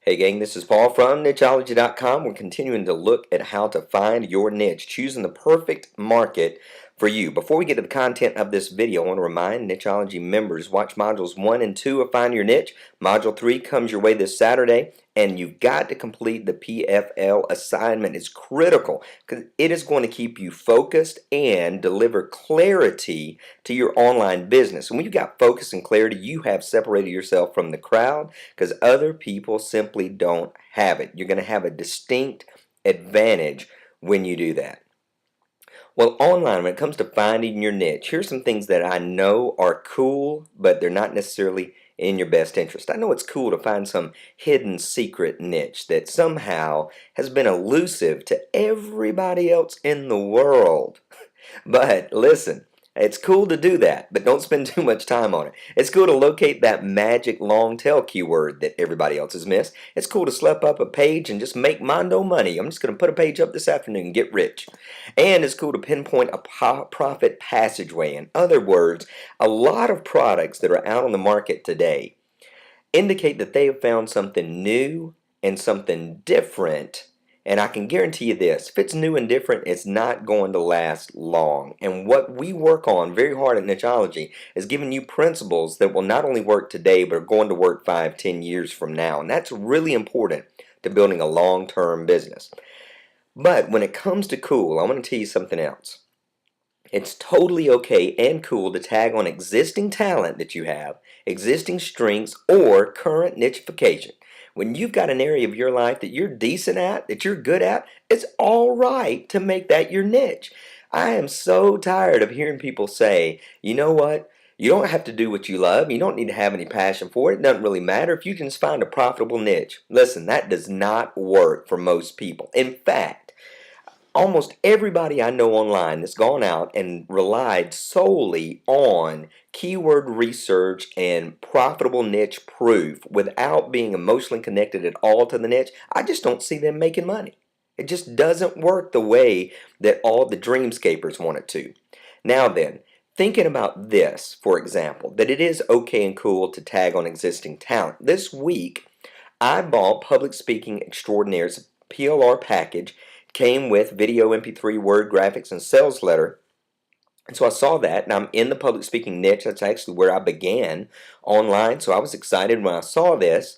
Hey gang, this is Paul from nicheology.com. We're continuing to look at how to find your niche, choosing the perfect market for you. Before we get to the content of this video, I want to remind Nicheology members, watch modules 1 and 2 of Find Your Niche. Module 3 comes your way this Saturday, and you've got to complete the PFL assignment. It's critical because it is going to keep you focused and deliver clarity to your online business. And when you've got focus and clarity, you have separated yourself from the crowd because other people simply don't have it. You're going to have a distinct advantage when you do that. Well, online, when it comes to finding your niche, here's some things that I know are cool, but they're not necessarily in your best interest. I know it's cool to find some hidden secret niche that somehow has been elusive to everybody else in the world. But listen, it's cool to do that, but don't spend too much time on it. It's cool to locate that magic long tail keyword that everybody else has missed. It's cool to slap up a page and just make mondo money. I'm just going to put a page up this afternoon and get rich. And it's cool to pinpoint a profit passageway. In other words, a lot of products that are out on the market today indicate that they have found something new and something different. And I can guarantee you this, if it's new and different, it's not going to last long. And what we work on very hard at Nicheology is giving you principles that will not only work today, but are going to work 5-10 years from now. And that's really important to building a long-term business. But when it comes to cool, I want to tell you something else. It's totally okay and cool to tag on existing talent that you have, existing strengths, or current nichification. When you've got an area of your life that you're decent at, that you're good at, it's all right to make that your niche. I am so tired of hearing people say, you know what? You don't have to do what you love. You don't need to have any passion for it. It doesn't really matter if you can just find a profitable niche. Listen, that does not work for most people. In fact, almost everybody I know online that's gone out and relied solely on keyword research and profitable niche proof without being emotionally connected at all to the niche, I just don't see them making money. It just doesn't work the way that all the dreamscapers want it to. Now then, thinking about this, for example, that it is okay and cool to tag on existing talent. This week, I bought Public Speaking Extraordinaire's PLR package. Came with video, MP3, Word, graphics, and sales letter. And so I saw that, and I'm in the public speaking niche. That's actually where I began online. So I was excited when I saw this.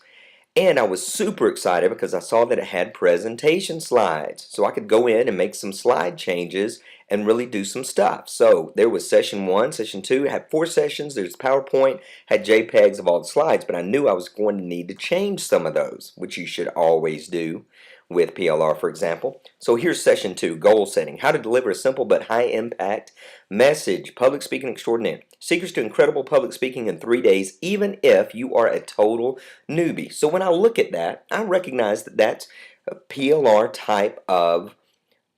And I was super excited because I saw that it had presentation slides. So I could go in and make some slide changes and really do some stuff. So there was session 1, session 2, it had 4 sessions. There's PowerPoint, had JPEGs of all the slides, but I knew I was going to need to change some of those, which you should always do with PLR, for example. So here's session 2, goal setting. How to deliver a simple but high impact message. Public speaking extraordinaire. Secrets to incredible public speaking in 3 days, even if you are a total newbie. So when I look at that, I recognize that that's a PLR type of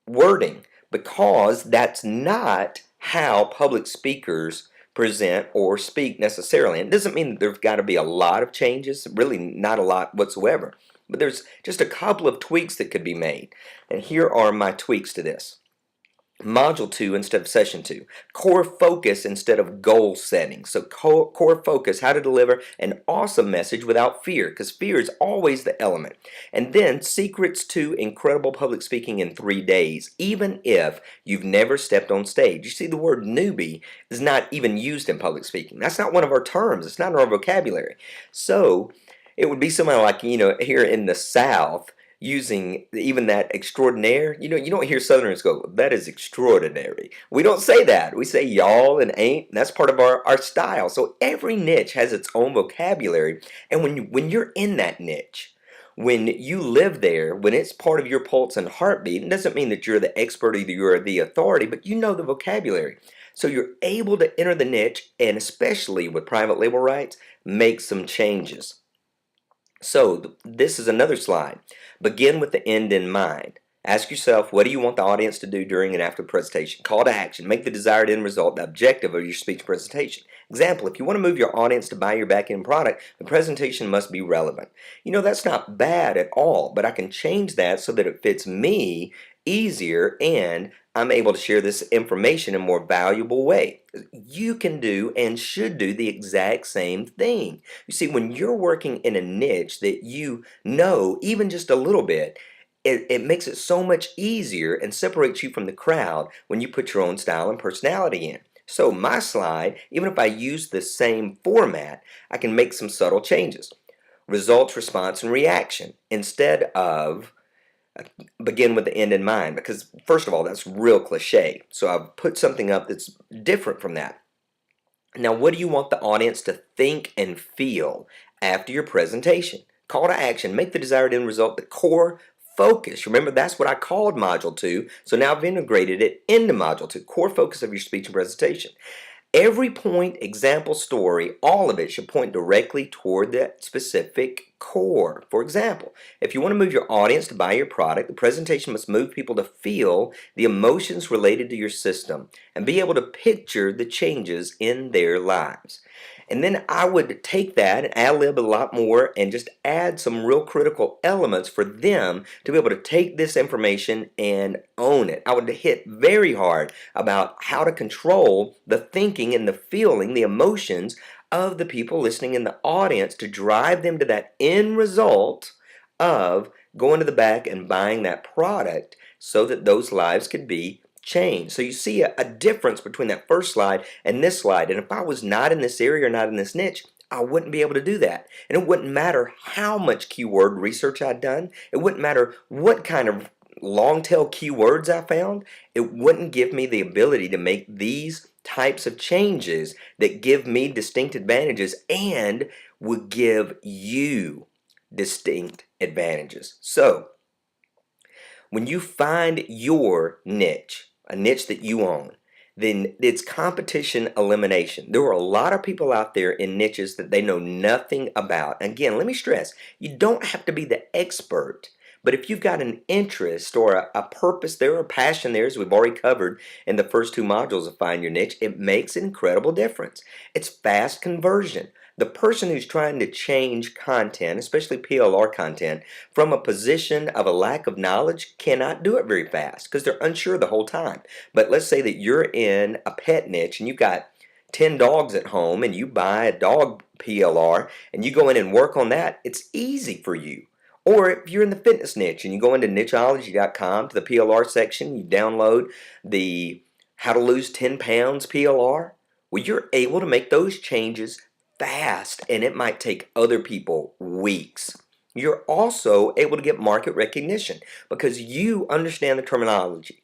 wording because that's not how public speakers present or speak necessarily. And it doesn't mean that there's got to be a lot of changes, really not a lot whatsoever. But there's just a couple of tweaks that could be made. And here are my tweaks to this. Module 2 instead of session 2. Core focus instead of goal setting. So core focus, how to deliver an awesome message without fear, because fear is always the element. And then secrets to incredible public speaking in 3 days, even if you've never stepped on stage. You see, the word newbie is not even used in public speaking. That's not one of our terms. It's not in our vocabulary. So it would be something like, here in the South, using even that extraordinaire. You don't hear Southerners go, that is extraordinary. We don't say that. We say y'all and ain't, and that's part of our style. So every niche has its own vocabulary, and when you're in that niche, when you live there, when it's part of your pulse and heartbeat, it doesn't mean that you're the expert or you're the authority, but you know the vocabulary. So you're able to enter the niche, and especially with private label rights, make some changes. So this is another slide. Begin with the end in mind. Ask yourself, what do you want the audience to do during and after the presentation? Call to action. Make the desired end result the objective of your speech presentation. Example, if you want to move your audience to buy your back-end product, the presentation must be relevant. That's not bad at all, but I can change that so that it fits me easier, and I'm able to share this information in a more valuable way. You can do and should do the exact same thing. You see, when you're working in a niche that you know even just a little bit, it makes it so much easier and separates you from the crowd when you put your own style and personality in. So my slide, even if I use the same format, I can make some subtle changes. Results, response, and reaction instead of begin with the end in mind, because first of all, that's real cliche. So I've put something up that's different from that. Now, what do you want the audience to think and feel after your presentation? Call to action, make the desired end result the core focus. Remember, that's what I called Module 2, so now I've integrated it into Module 2, core focus of your speech and presentation. Every point, example, story, all of it should point directly toward that specific core. For example, if you want to move your audience to buy your product, the presentation must move people to feel the emotions related to your system and be able to picture the changes in their lives. And then I would take that and ad-lib a lot more and just add some real critical elements for them to be able to take this information and own it. I would hit very hard about how to control the thinking and the feeling, the emotions of the people listening in the audience to drive them to that end result of going to the back and buying that product so that those lives could be changed. So you see a difference between that first slide and this slide. And if I was not in this area or not in this niche, I wouldn't be able to do that. And it wouldn't matter how much keyword research I'd done. It wouldn't matter what kind of long tail keywords I found. It wouldn't give me the ability to make these types of changes that give me distinct advantages and would give you distinct advantages. So when you find your niche, a niche that you own, then it's competition elimination. There are a lot of people out there in niches that they know nothing about. Again, let me stress, you don't have to be the expert, but if you've got an interest or a purpose there or a passion there, as we've already covered in the first two modules of Find Your Niche, it makes an incredible difference. It's fast conversion. The person who's trying to change content, especially PLR content, from a position of a lack of knowledge cannot do it very fast because they're unsure the whole time. But let's say that you're in a pet niche and you've got 10 dogs at home and you buy a dog PLR and you go in and work on that, it's easy for you. Or if you're in the fitness niche and you go into nicheology.com to the PLR section, you download the How to Lose 10 Pounds PLR, well, you're able to make those changes fast, and it might take other people weeks. You're also able to get market recognition because you understand the terminology.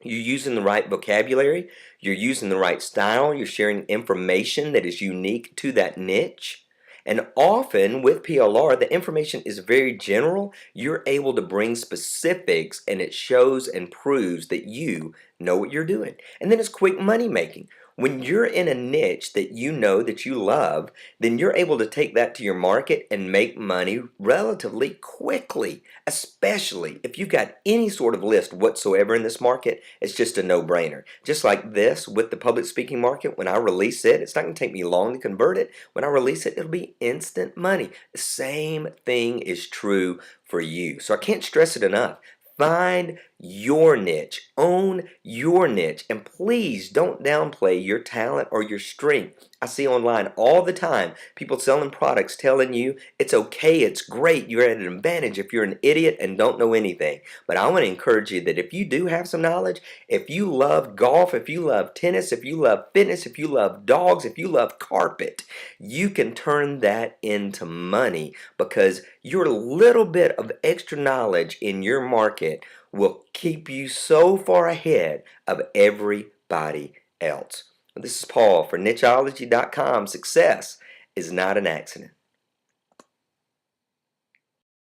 You're using the right vocabulary, you're using the right style, you're sharing information that is unique to that niche. And often with PLR, the information is very general. You're able to bring specifics and it shows and proves that you know what you're doing. And then it's quick money making. When you're in a niche that you know that you love, then you're able to take that to your market and make money relatively quickly, especially if you've got any sort of list whatsoever in this market. It's just a no-brainer. Just like this with the public speaking market, when I release it, it's not going to take me long to convert it. When I release it, it'll be instant money. The same thing is true for you. So I can't stress it enough. Find your niche, own your niche, and please don't downplay your talent or your strength. I see online all the time people selling products telling you it's okay, it's great, you're at an advantage if you're an idiot and don't know anything. But I want to encourage you that if you do have some knowledge, if you love golf, if you love tennis, if you love fitness, if you love dogs, if you love carpet, you can turn that into money because your little bit of extra knowledge in your market will keep you so far ahead of everybody else. This is Paul for nicheology.com. Success is not an accident.